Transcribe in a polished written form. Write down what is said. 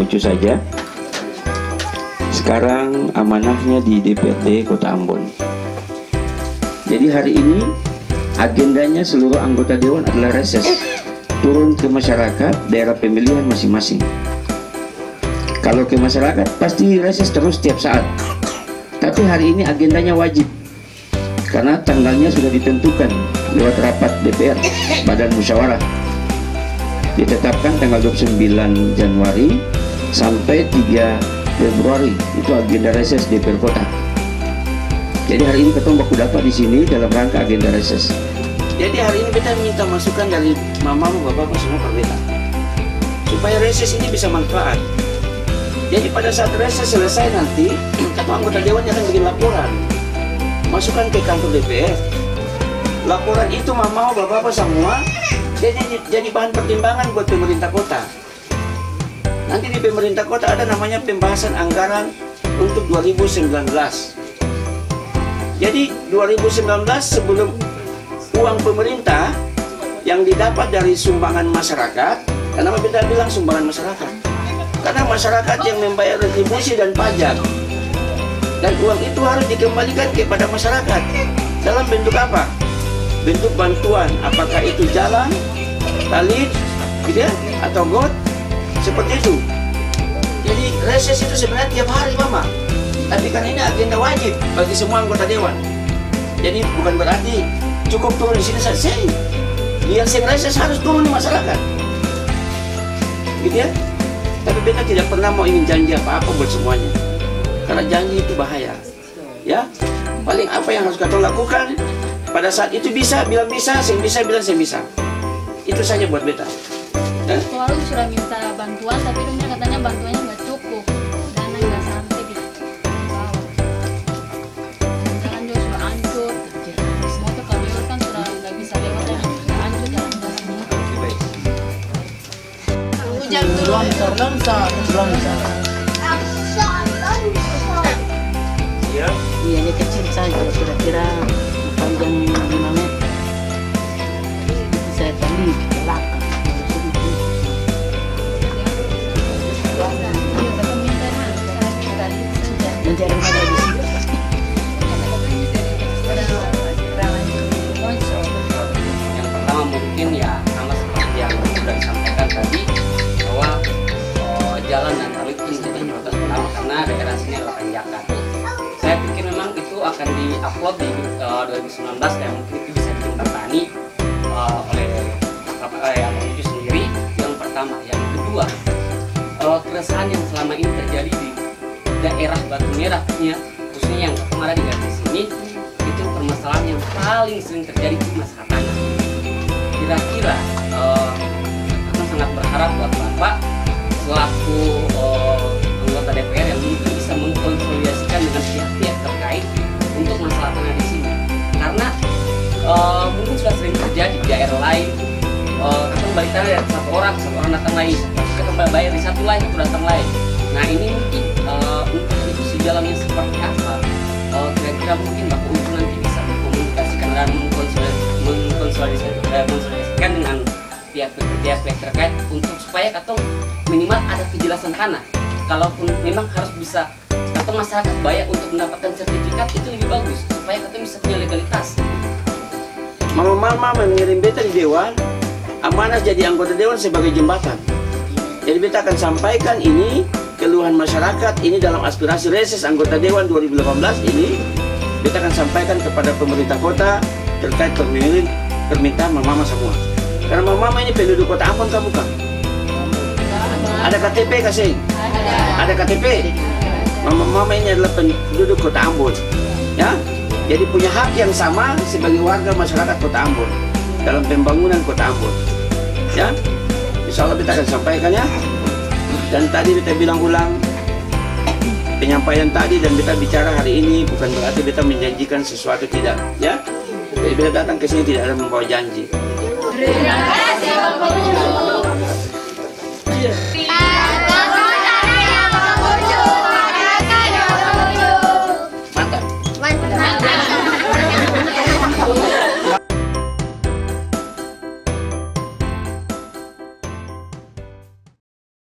lucu saja. Sekarang amanahnya di DPRD Kota Ambon. Jadi hari ini agendanya seluruh anggota Dewan adalah reses, turun ke masyarakat daerah pemilihan masing-masing. Kalau ke masyarakat pasti reses terus setiap saat. Tapi hari ini agendanya wajib, karena tanggalnya sudah ditentukan lewat rapat DPR, Badan Musyawarah. Ditetapkan tanggal 29 Januari sampai 3 Februari, itu agenda reses DPR Kota. Jadi hari ini ketemu baku dapat di sini dalam rangka agenda reses. Jadi hari ini kita minta masukan dari mamamu, bapak semua perbeda, supaya reses ini bisa manfaat. Jadi pada saat reses selesai nanti, ketua anggota dewan akan bikin laporan, masukkan ke kantor DPR. Laporan itu mamamu, bapak semua jadi bahan pertimbangan buat pemerintah kota. Nanti di pemerintah kota ada namanya pembahasan anggaran untuk 2019. Jadi 2019 sebelum uang pemerintah yang didapat dari sumbangan masyarakat, kenapa kita bilang sumbangan masyarakat? Karena masyarakat yang membayar retribusi dan pajak, dan uang itu harus dikembalikan kepada masyarakat dalam bentuk apa? Bentuk bantuan, apakah itu jalan, talit, gitu ya, atau got, seperti itu. Jadi reses itu sebenarnya tiap hari mama, tapi kan ini agenda wajib bagi semua anggota dewan. Jadi bukan berarti cukup turun di sini saja. Yang reses harus turun di masyarakat, gitu ya. Tapi beta tidak pernah mau ingin janji apa-apa buat semuanya, karena janji itu bahaya. Ya, paling apa yang harus kita lakukan pada saat itu bisa, bilang bisa, saya bisa, bilang saya bisa. Itu saja buat beta. Kemarin sudah minta bantuan, tapi dia katanya bantuannya nggak cukup, dana nggak sampai di bawah. Jalan juga sudah hancur, semua tuh kalau kan sudah nggak bisa lewat, sudah hancur jalan-jalan. Hujan longsor. Iya, dia kecil saja, kira-kira panjang 5 meter. Saya tadi ke belakang. Mencari pada di situ. Yang pertama mungkin ya sama seperti yang sudah disampaikan tadi, bahwa jalan dan talit ini jadi prioritas pertama karena daerah sini adalah tanjakan. Saya pikir memang itu akan di-upload di 2019 dan mungkin itu bisa dijembatani oleh Abang Ucu sendiri. Yang pertama, yang kedua, keresahan yang selama ini terjadi di daerah Batu Merah, khususnya yang kemarin di garis sini, itu permasalahan yang paling sering terjadi di masalah tanah. Kira-kira aku sangat berharap buat Bapak selaku anggota DPR yang mungkin bisa mengkonsolidasikan dengan pihak-pihak terkait untuk masalah tanah di sini, karena mungkin sudah sering terjadi di daerah lain. Kita balik tanah dari satu orang datang lain, kita bayar di satu lain, satu datang lain. Nah ini mungkin untuk diskusi jalannya seperti apa, kira-kira mungkin Bapak Ucu nanti bisa mengkomunikasikan dan mengkonsolidasikan dengan pihak-pihak terkait untuk supaya katong minimal ada kejelasan tanah. Kalaupun memang harus bisa katong masyarakat bayar untuk mendapatkan sertifikat, itu lebih bagus supaya katong bisa punya legalitas. Mama mengirim beta di dewan, amanah jadi anggota dewan sebagai jembatan. Jadi beta akan sampaikan ini keluhan masyarakat ini dalam aspirasi reses anggota dewan 2018 ini. Beta akan sampaikan kepada pemerintah kota terkait permintaan mama semua. Karena mama ini penduduk kota Ambon kan bukan? Ada KTP kasih? Ada KTP. Mama ini adalah penduduk kota Ambon, ya. Jadi punya hak yang sama sebagai warga masyarakat kota Ambon dalam pembangunan kota Ambon, ya. Insya Allah kita akan sampaikan ya. Dan tadi kita bilang ulang penyampaian tadi dan kita bicara hari ini bukan berarti kita menjanjikan sesuatu, tidak, ya. Jadi kita datang ke sini tidak ada membawa janji. Terima kasih Bapak Ucu.